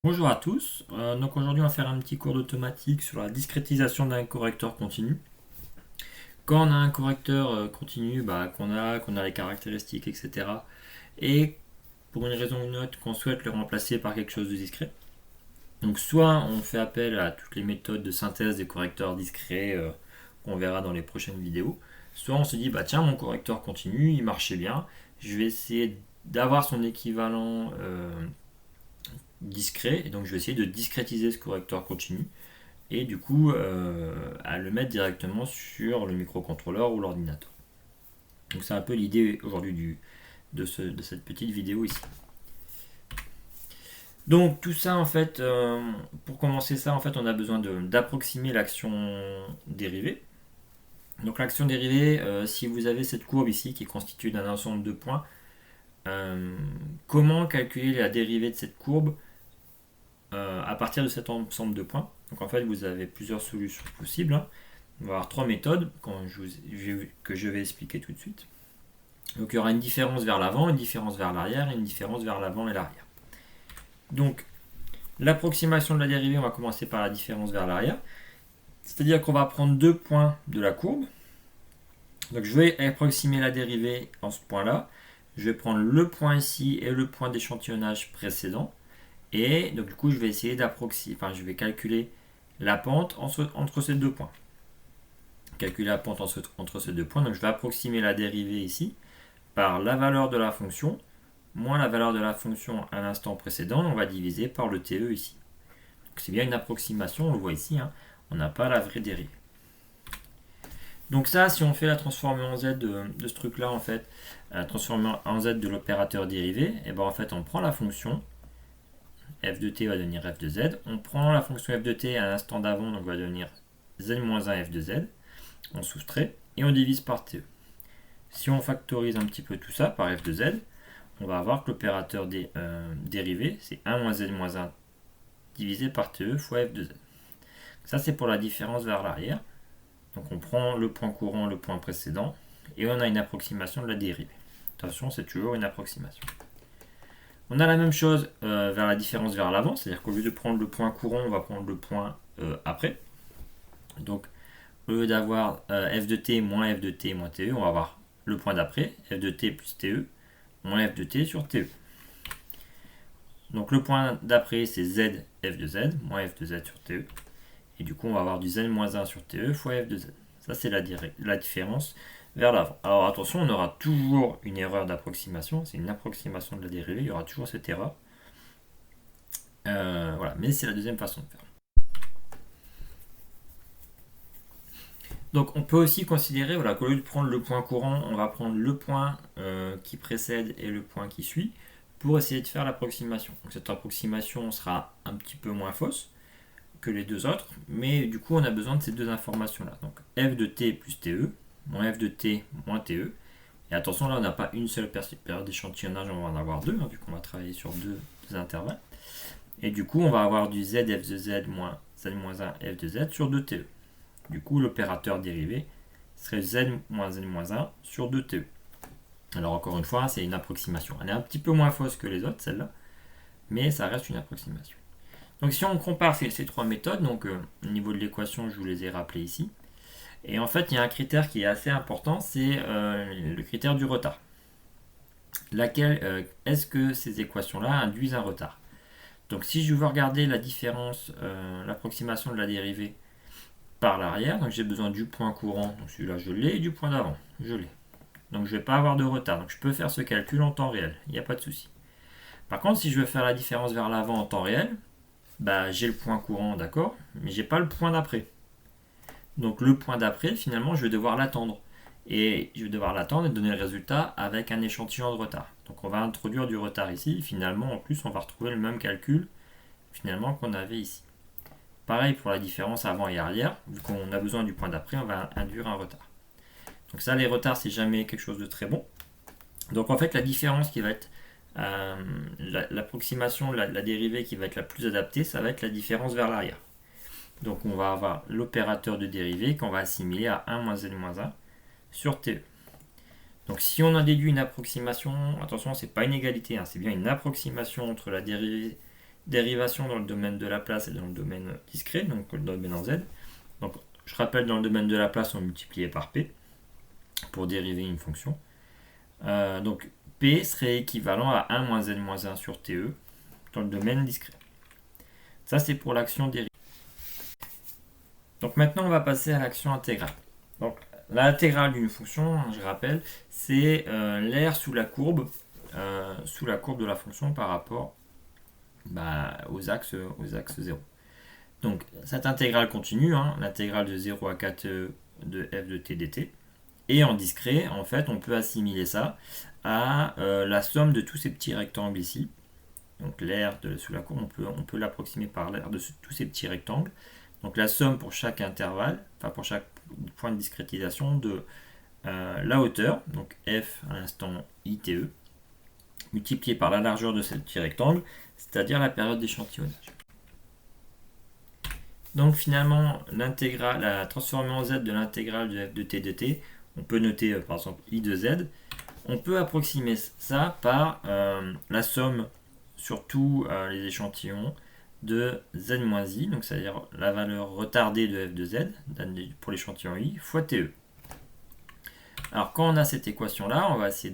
Bonjour à tous, donc aujourd'hui on va faire un petit cours d'automatique sur la discrétisation d'un correcteur continu. Quand on a un correcteur continu, qu'on a les caractéristiques, etc. Et pour une raison ou une autre qu'on souhaite le remplacer par quelque chose de discret. Donc soit on fait appel à toutes les méthodes de synthèse des correcteurs discrets qu'on verra dans les prochaines vidéos, soit on se dit bah tiens mon correcteur continu il marchait bien, je vais essayer d'avoir son équivalent discret, et donc je vais essayer de discrétiser ce correcteur continu et du coup à le mettre directement sur le microcontrôleur ou l'ordinateur. Donc c'est un peu l'idée aujourd'hui de cette petite vidéo ici. Donc tout ça en fait, pour commencer ça en fait on a besoin d'approximer l'action dérivée. Donc l'action dérivée, si vous avez cette courbe ici qui est constituée d'un ensemble de points, comment calculer la dérivée de cette courbe à partir de cet ensemble de points. Donc en fait, vous avez plusieurs solutions possibles. On va avoir trois méthodes que je vais expliquer tout de suite. Donc il y aura une différence vers l'avant, une différence vers l'arrière et une différence vers l'avant et l'arrière. Donc l'approximation de la dérivée, on va commencer par la différence vers l'arrière. C'est-à-dire qu'on va prendre deux points de la courbe. Donc je vais approximer la dérivée en ce point-là. Je vais prendre le point ici et le point d'échantillonnage précédent. Et donc du coup, je vais essayer d'approximer, je vais calculer la pente entre ces deux points. Calculer la pente entre ces deux points. Donc je vais approximer la dérivée ici par la valeur de la fonction moins la valeur de la fonction à l'instant précédent. On va diviser par le TE ici. Donc c'est bien une approximation, on le voit ici. On n'a pas la vraie dérivée. Donc ça, si on fait la transformée en Z de ce truc-là, en fait, la transformée en Z de l'opérateur dérivé, et ben en fait, on prend la fonction f de t va devenir f de z. On prend la fonction f de t à l'instant d'avant, donc va devenir z-1 f de z. On soustrait et on divise par te. Si on factorise un petit peu tout ça par f de z, on va avoir que l'opérateur dérivé, c'est 1 moins z-1 divisé par te fois f de z. Ça, c'est pour la différence vers l'arrière. Donc on prend le point courant, le point précédent, et on a une approximation de la dérivée. Attention, c'est toujours une approximation. On a la même chose vers la différence vers l'avant, c'est-à-dire qu'au lieu de prendre le point courant, on va prendre le point après. Donc, au lieu d'avoir f de t moins f de t moins te, on va avoir le point d'après, f de t plus te, moins f de t sur te. Donc, le point d'après, c'est z f de z, moins f de z sur te. Et du coup, on va avoir du z moins 1 sur te fois f de z. Ça, c'est la différence vers l'avant. Alors attention, on aura toujours une erreur d'approximation, c'est une approximation de la dérivée, il y aura toujours cette erreur. Voilà, mais c'est la deuxième façon de faire. Donc on peut aussi considérer qu'au lieu de prendre le point courant, on va prendre le point qui précède et le point qui suit pour essayer de faire l'approximation. Donc cette approximation sera un petit peu moins fausse que les deux autres, mais du coup on a besoin de ces deux informations là. Donc f de t plus te, moins f de t moins te. Et attention, là on n'a pas une seule période d'échantillonnage, on va en avoir deux, vu qu'on va travailler sur deux intervalles. Et du coup on va avoir du z f de z moins z-1 f de z sur 2te. Du coup l'opérateur dérivé serait z moins z-1 sur 2te. Alors encore une fois, c'est une approximation. Elle est un petit peu moins fausse que les autres, celle-là, mais ça reste une approximation. Donc si on compare ces trois méthodes, donc au niveau de l'équation, je vous les ai rappelées ici. Et en fait, il y a un critère qui est assez important, c'est le critère du retard. Est-ce que ces équations-là induisent un retard? Donc si je veux regarder la différence, l'approximation de la dérivée par l'arrière, donc j'ai besoin du point courant, donc celui-là je l'ai, et du point d'avant, je l'ai. Donc je ne vais pas avoir de retard, donc je peux faire ce calcul en temps réel, il n'y a pas de souci. Par contre, si je veux faire la différence vers l'avant en temps réel, j'ai le point courant, d'accord, mais j'ai pas le point d'après. Donc le point d'après, finalement, je vais devoir l'attendre. Et je vais devoir l'attendre et donner le résultat avec un échantillon de retard. Donc on va introduire du retard ici. Finalement, en plus, on va retrouver le même calcul finalement qu'on avait ici. Pareil pour la différence avant et arrière. Vu qu'on a besoin du point d'après, on va induire un retard. Donc ça, les retards, c'est jamais quelque chose de très bon. Donc en fait, la différence qui va être l'approximation, la dérivée qui va être la plus adaptée, ça va être la différence vers l'arrière. Donc on va avoir l'opérateur de dérivée qu'on va assimiler à 1 moins z-1 sur te. Donc si on a déduit une approximation, attention, c'est pas une égalité, c'est bien une approximation entre la dérivée dérivation dans le domaine de la place et dans le domaine discret, donc le domaine en Z. Donc je rappelle, dans le domaine de la place, on multipliait par P pour dériver une fonction. Donc P serait équivalent à 1 moins N moins 1 sur TE dans le domaine discret. Ça, c'est pour l'action dérivée. Donc maintenant, on va passer à l'action intégrale. Donc l'intégrale d'une fonction, je rappelle, c'est l'aire sous la courbe de la fonction par rapport aux axes 0. Donc cette intégrale continue, l'intégrale de 0 à 4 de f de t dt. Et en discret, en fait, on peut assimiler ça à la somme de tous ces petits rectangles ici. Donc l'aire sous la courbe, on peut l'approximer par l'aire de tous ces petits rectangles. Donc la somme pour chaque intervalle, enfin pour chaque point de discrétisation de la hauteur, donc f à l'instant ite, multiplié par la largeur de ce petit rectangle, c'est-à-dire la période d'échantillonnage. Donc finalement, la transformée en z de l'intégrale de f de t dt, on peut noter par exemple i de z. On peut approximer ça par la somme sur tous les échantillons de z-i, donc c'est-à-dire la valeur retardée de f de z pour l'échantillon i fois te. Alors quand on a cette équation-là, on va essayer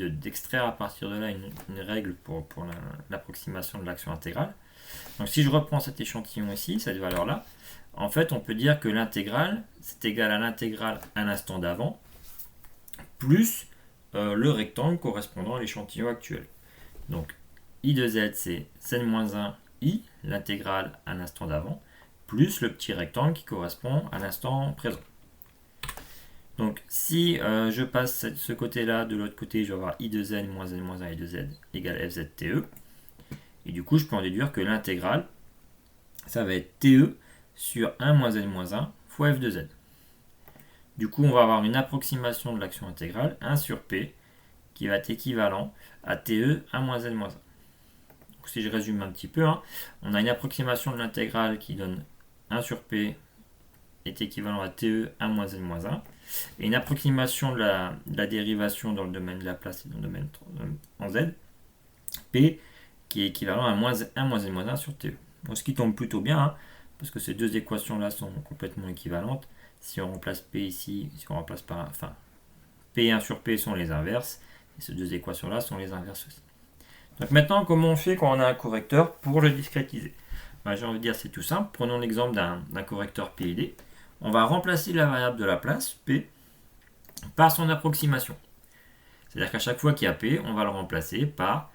d'extraire à partir de là une règle pour l'approximation de l'action intégrale. Donc si je reprends cet échantillon ici, cette valeur-là, en fait on peut dire que l'intégrale, c'est égal à l'intégrale à l'instant d'avant, plus le rectangle correspondant à l'échantillon actuel. Donc i de z, c'est z-1 i, l'intégrale à l'instant d'avant, plus le petit rectangle qui correspond à l'instant présent. Donc si je passe ce côté-là, de l'autre côté, je vais avoir i de z moins n-1 i de z égale fz te. Et du coup, je peux en déduire que l'intégrale, ça va être te sur 1 moins n-1 fois f de z. Du coup, on va avoir une approximation de l'action intégrale, 1 sur p, qui va être équivalent à te 1 moins n-1. Donc, si je résume un petit peu, on a une approximation de l'intégrale qui donne 1 sur p est équivalent à te 1 moins n-1, et une approximation de la dérivation dans le domaine de la place et dans le domaine en z, p qui est équivalent à 1 moins n-1 sur te. Donc, ce qui tombe plutôt bien, parce que ces deux équations-là sont complètement équivalentes. Si on remplace p ici, si on remplace par... Enfin, p1 sur p sont les inverses, et ces deux équations-là sont les inverses aussi. Donc maintenant, comment on fait quand on a un correcteur pour le discrétiser? J'ai envie de dire, c'est tout simple. Prenons l'exemple d'un correcteur PID. On va remplacer la variable de la place, p, par son approximation. C'est-à-dire qu'à chaque fois qu'il y a p, on va le remplacer par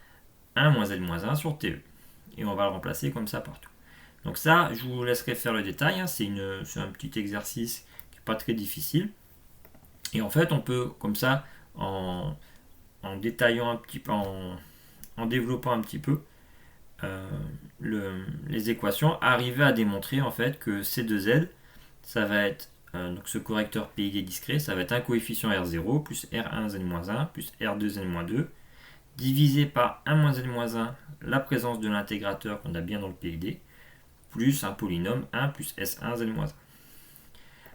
1 moins n-1 sur te. Et on va le remplacer comme ça partout. Donc ça, je vous laisserai faire le détail. C'est un petit exercice qui n'est pas très difficile. Et en fait, on peut, comme ça, en détaillant un petit peu, en développant un petit peu les équations, arriver à démontrer en fait que C2Z, ça va être, donc ce correcteur PID discret, ça va être un coefficient R0 plus R1Z-1 plus R2Z-2 divisé par 1 n-1, la présence de l'intégrateur qu'on a bien dans le PID, plus un polynôme 1 plus S1Z-1.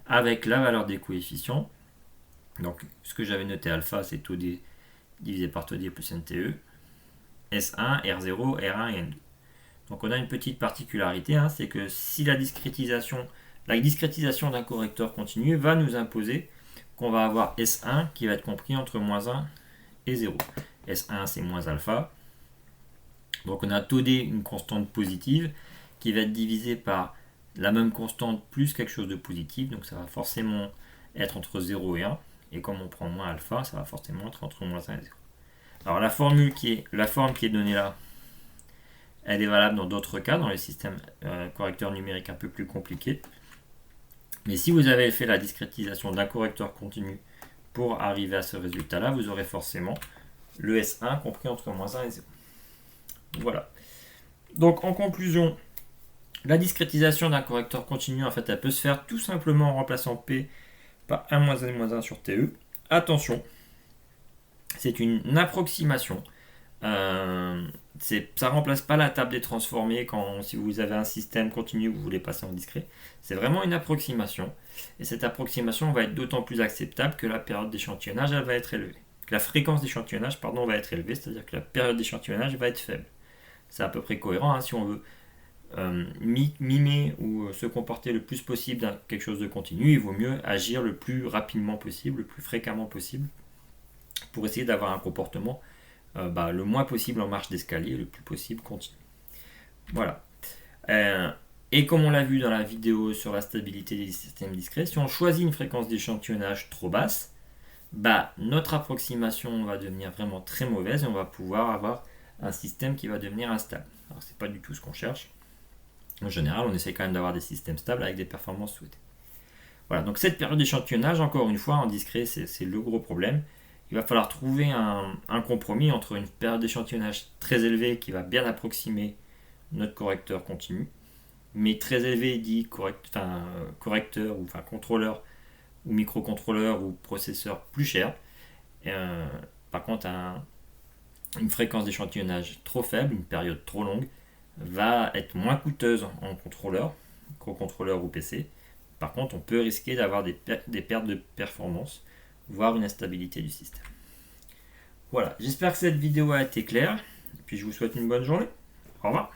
Avec la valeur des coefficients, donc ce que j'avais noté alpha, c'est taux D divisé par taux D plus NTE, S1, R0, R1 et N2. Donc on a une petite particularité, c'est que si la discrétisation d'un correcteur continu va nous imposer qu'on va avoir S1 qui va être compris entre moins 1 et 0. S1 c'est moins alpha. Donc on a taux D, une constante positive, qui va être divisée par la même constante plus quelque chose de positif. Donc ça va forcément être entre 0 et 1. Et comme on prend moins alpha, ça va forcément être entre moins 1 et 0. Alors la forme qui est donnée là, elle est valable dans d'autres cas, dans les systèmes correcteurs numériques un peu plus compliqués. Mais si vous avez fait la discrétisation d'un correcteur continu pour arriver à ce résultat-là, vous aurez forcément le S1 compris entre moins 1 et 0. Voilà. Donc en conclusion, la discrétisation d'un correcteur continu, en fait, elle peut se faire tout simplement en remplaçant P par 1 moins n-1 sur TE. Attention, c'est une approximation. Ça ne remplace pas la table des transformés si vous avez un système continu que vous voulez passer en discret. C'est vraiment une approximation. Et cette approximation va être d'autant plus acceptable que la période d'échantillonnage va être élevée. Que la fréquence d'échantillonnage va être élevée, c'est-à-dire que la période d'échantillonnage va être faible. c'est à peu près cohérent, hein, si on veut mimer ou se comporter le plus possible dans quelque chose de continu, il vaut mieux agir le plus rapidement possible, le plus fréquemment possible, pour essayer d'avoir un comportement le moins possible en marche d'escalier, le plus possible continu. Voilà. Et comme on l'a vu dans la vidéo sur la stabilité des systèmes discrets, si on choisit une fréquence d'échantillonnage trop basse, notre approximation va devenir vraiment très mauvaise et on va pouvoir avoir un système qui va devenir instable. Alors c'est pas du tout ce qu'on cherche. En général, on essaie quand même d'avoir des systèmes stables avec des performances souhaitées. Voilà, donc cette période d'échantillonnage, encore une fois, en discret, c'est le gros problème. Il va falloir trouver un compromis entre une période d'échantillonnage très élevée qui va bien approximer notre correcteur continu, mais très élevé dit correcteur ou contrôleur ou microcontrôleur ou processeur plus cher. Par contre, une fréquence d'échantillonnage trop faible, une période trop longue, va être moins coûteuse en contrôleur, microcontrôleur ou PC. Par contre, on peut risquer d'avoir des pertes de performance, voire une instabilité du système. Voilà, j'espère que cette vidéo a été claire, et puis je vous souhaite une bonne journée. Au revoir.